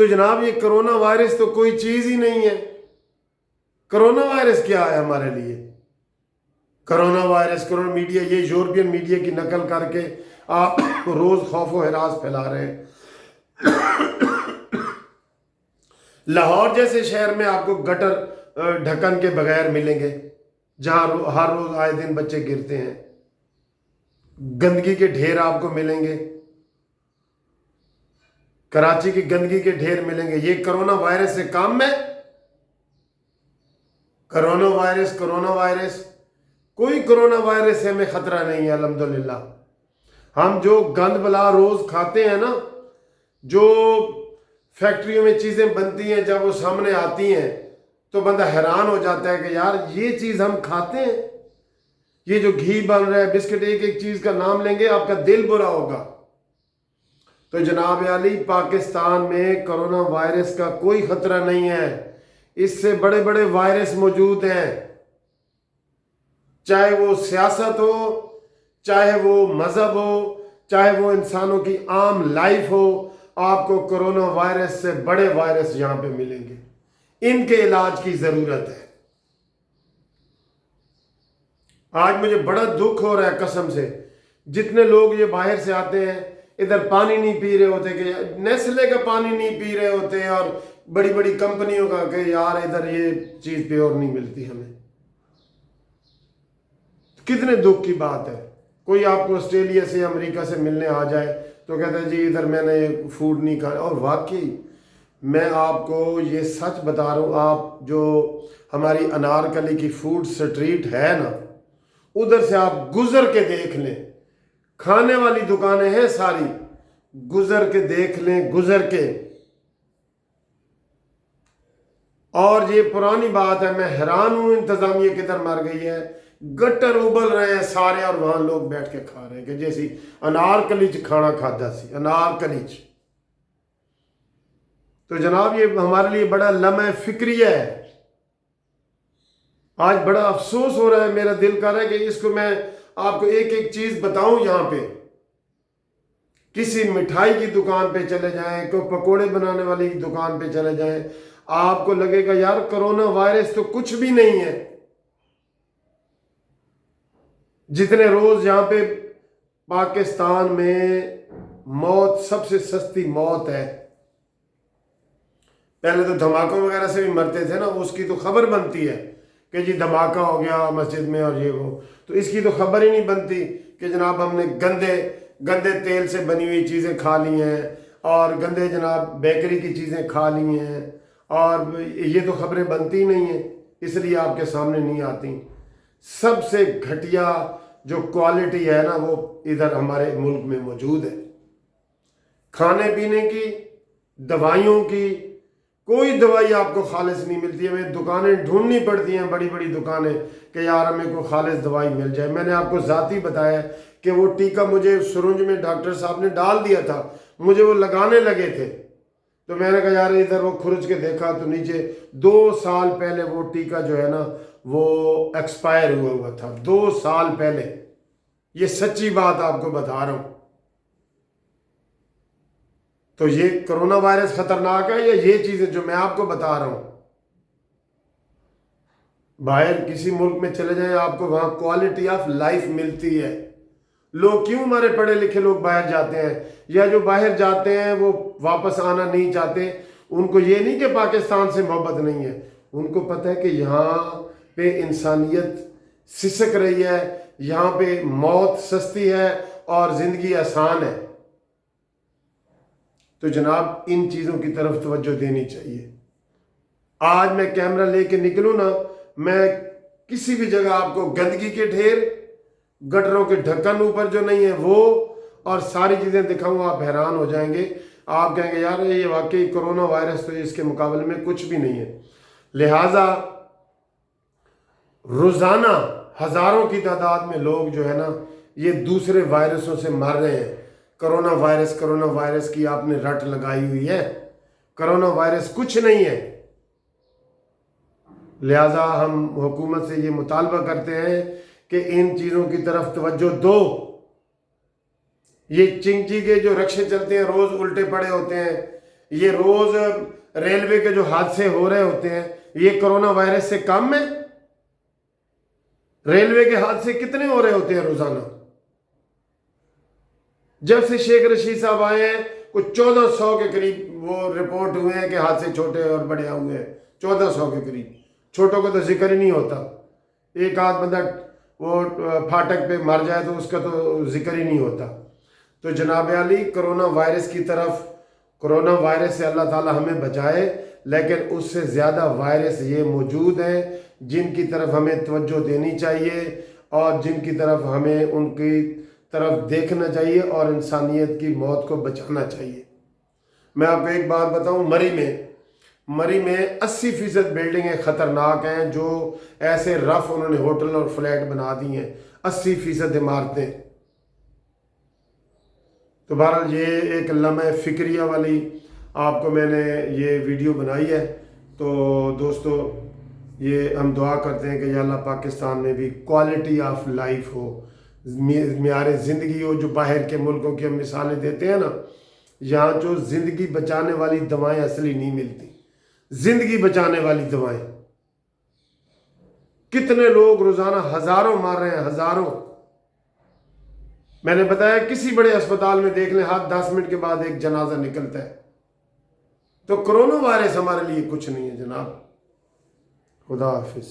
تو جناب یہ کرونا وائرس تو کوئی چیز ہی نہیں ہے. کرونا وائرس کیا ہے ہمارے لیے؟ کرونا وائرس، کرونا میڈیا، یہ یورپین میڈیا کی نقل کر کے آپ روز خوف و ہراس پھیلا رہے ہیں. لاہور جیسے شہر میں آپ کو گٹر ڈھکن کے بغیر ملیں گے، جہاں ہر روز آئے دن بچے گرتے ہیں. گندگی کے ڈھیر آپ کو ملیں گے، کراچی کی گندگی کے ڈھیر ملیں گے. یہ کرونا وائرس سے کام ہے؟ کرونا وائرس کوئی کرونا وائرس سے ہمیں خطرہ نہیں ہے الحمدللہ. ہم جو گند بلا روز کھاتے ہیں نا، جو فیکٹریوں میں چیزیں بنتی ہیں، جب وہ سامنے آتی ہیں تو بندہ حیران ہو جاتا ہے کہ یار یہ چیز ہم کھاتے ہیں. یہ جو گھی بن رہا ہے، بسکٹ، ایک ایک چیز کا نام لیں گے آپ کا دل برا ہوگا. تو جناب عالی، پاکستان میں کرونا وائرس کا کوئی خطرہ نہیں ہے. اس سے بڑے بڑے وائرس موجود ہیں، چاہے وہ سیاست ہو، چاہے وہ مذہب ہو، چاہے وہ انسانوں کی عام لائف ہو. آپ کو کرونا وائرس سے بڑے وائرس یہاں پہ ملیں گے. ان کے علاج کی ضرورت ہے. آج مجھے بڑا دکھ ہو رہا ہے قسم سے، جتنے لوگ یہ باہر سے آتے ہیں، ادھر پانی نہیں پی رہے ہوتے، کہ نیسلے کا پانی نہیں پی رہے ہوتے، اور بڑی بڑی کمپنیوں کا کہ یار ادھر یہ چیز پیور نہیں ملتی ہمیں. کتنے دکھ کی بات ہے. کوئی آپ کو آسٹریلیا سے، امریکہ سے ملنے آ جائے تو کہتا ہے جی ادھر میں نے فوڈ نہیں کھایا. اور واقعی میں آپ کو یہ سچ بتا رہا ہوں، آپ جو ہماری انارکلی کی فوڈ سٹریٹ ہے نا، ادھر سے آپ گزر کے دیکھ لیں، کھانے والی دکانیں ہیں ساری، گزر کے دیکھ لیں، گزر کے. اور یہ پرانی بات ہے، میں حیران ہوں انتظامیہ کدھر مر گئی ہے. گٹر ابل رہے ہیں سارے، اور وہاں لوگ بیٹھ کے کھا رہے ہیں کہ جیسی انارکلی چ کھانا کھادا سی، انارکلی چ. تو جناب یہ ہمارے لیے بڑا لمحہ فکریہ ہے. آج بڑا افسوس ہو رہا ہے، میرا دل کر رہا ہے کہ اس کو میں آپ کو ایک ایک چیز بتاؤں. یہاں پہ کسی مٹھائی کی دکان پہ چلے جائیں، کوئی پکوڑے بنانے والی کی دکان پہ چلے جائیں، آپ کو لگے گا یار کرونا وائرس تو کچھ بھی نہیں ہے. جتنے روز یہاں پہ پاکستان میں موت سب سے سستی موت ہے. پہلے تو دھماکوں وغیرہ سے بھی مرتے تھے نا، اس کی تو خبر بنتی ہے کہ جی دھماکہ ہو گیا مسجد میں اور یہ وہ، تو اس کی تو خبر ہی نہیں بنتی کہ جناب ہم نے گندے تیل سے بنی ہوئی چیزیں کھا لی ہیں، اور گندے جناب بیکری کی چیزیں کھا لی ہیں، اور یہ تو خبریں بنتی ہی نہیں ہیں، اس لیے آپ کے سامنے نہیں آتی. سب سے گھٹیا جو کوالٹی ہے نا، وہ ادھر ہمارے ملک میں موجود ہے. کھانے پینے کی، دوائیوں کی، کوئی دوائی آپ کو خالص نہیں ملتی ہے. ہمیں دکانیں ڈھونڈنی پڑتی ہیں، بڑی بڑی دکانیں، کہ یار ہمیں کوئی خالص دوائی مل جائے. میں نے آپ کو ذاتی بتایا کہ وہ ٹیکہ مجھے سرنج میں ڈاکٹر صاحب نے ڈال دیا تھا، مجھے وہ لگانے لگے تھے، تو میں نے کہا یار ادھر وہ کھرچ کے دیکھا تو نیچے 2 سال پہلے وہ ٹیکہ جو ہے نا وہ ایکسپائر ہوا تھا. 2 سال پہلے. یہ سچی بات آپ کو بتا رہا ہوں. تو یہ کرونا وائرس خطرناک ہے یا یہ چیزیں جو میں آپ کو بتا رہا ہوں؟ باہر کسی ملک میں چلے جائیں، آپ کو وہاں کوالٹی آف لائف ملتی ہے. لوگ کیوں ہمارے پڑھے لکھے لوگ باہر جاتے ہیں، یا جو باہر جاتے ہیں وہ واپس آنا نہیں چاہتے؟ ان کو یہ نہیں کہ پاکستان سے محبت نہیں ہے، ان کو پتہ ہے کہ یہاں پہ انسانیت سسک رہی ہے، یہاں پہ موت سستی ہے اور زندگی آسان ہے. تو جناب ان چیزوں کی طرف توجہ دینی چاہیے. آج میں کیمرہ لے کے نکلوں نا، میں کسی بھی جگہ آپ کو گندگی کے ڈھیر، گٹروں کے ڈھکن اوپر جو نہیں ہے وہ، اور ساری چیزیں دکھاؤں، آپ حیران ہو جائیں گے. آپ کہیں گے یار یہ واقعی کرونا وائرس تو اس کے مقابلے میں کچھ بھی نہیں ہے. لہٰذا روزانہ ہزاروں کی تعداد میں لوگ جو ہے نا یہ دوسرے وائرسوں سے مر رہے ہیں. کرونا وائرس کی آپ نے رٹ لگائی ہوئی ہے. کرونا وائرس کچھ نہیں ہے. لہٰذا ہم حکومت سے یہ مطالبہ کرتے ہیں کہ ان چیزوں کی طرف توجہ دو. یہ چنگچی کے جو رکشے چلتے ہیں روز الٹے پڑے ہوتے ہیں، یہ روز ریلوے کے جو حادثے ہو رہے ہوتے ہیں یہ کرونا وائرس سے کم ہے؟ ریلوے کے حادثے کتنے ہو رہے ہوتے ہیں روزانہ؟ جب سے شیخ رشید صاحب آئے ہیں کچھ 1400 کے قریب وہ رپورٹ ہوئے ہیں کہ حادثے چھوٹے اور بڑے ہوئے ہیں، 1400 کے قریب۔ چھوٹوں کا تو ذکر ہی نہیں ہوتا، ایک آدھ بندہ وہ پھاٹک پہ مر جائے تو اس کا تو ذکر ہی نہیں ہوتا۔ تو جناب علی، کرونا وائرس کی طرف، کرونا وائرس سے اللہ تعالی ہمیں بچائے، لیکن اس سے زیادہ وائرس یہ موجود ہیں جن کی طرف ہمیں توجہ دینی چاہیے اور جن کی طرف ہمیں ان کی طرف دیکھنا چاہیے اور انسانیت کی موت کو بچانا چاہیے۔ میں آپ کو ایک بات بتاؤں، مری میں 80% بلڈنگیں خطرناک ہیں، جو ایسے رف انہوں نے ہوٹل اور فلیٹ بنا دی ہیں، 80% عمارتیں۔ تو بہرحال یہ ایک لمحہ فکریہ والی آپ کو میں نے یہ ویڈیو بنائی ہے۔ تو دوستو، یہ ہم دعا کرتے ہیں کہ یا اللہ پاکستان میں بھی کوالٹی آف لائف ہو، معیار زندگی ہو، جو باہر کے ملکوں کی ہم مثالیں دیتے ہیں نا، یہاں جو زندگی بچانے والی دوائیں اصلی نہیں ملتی، زندگی بچانے والی دوائیں۔ کتنے لوگ روزانہ ہزاروں مار رہے ہیں، ہزاروں۔ میں نے بتایا کسی بڑے اسپتال میں دیکھ لیں، ہر 10 منٹ کے بعد ایک جنازہ نکلتا ہے۔ تو کرونا وائرس ہمارے لیے کچھ نہیں ہے جناب۔ خدا حافظ۔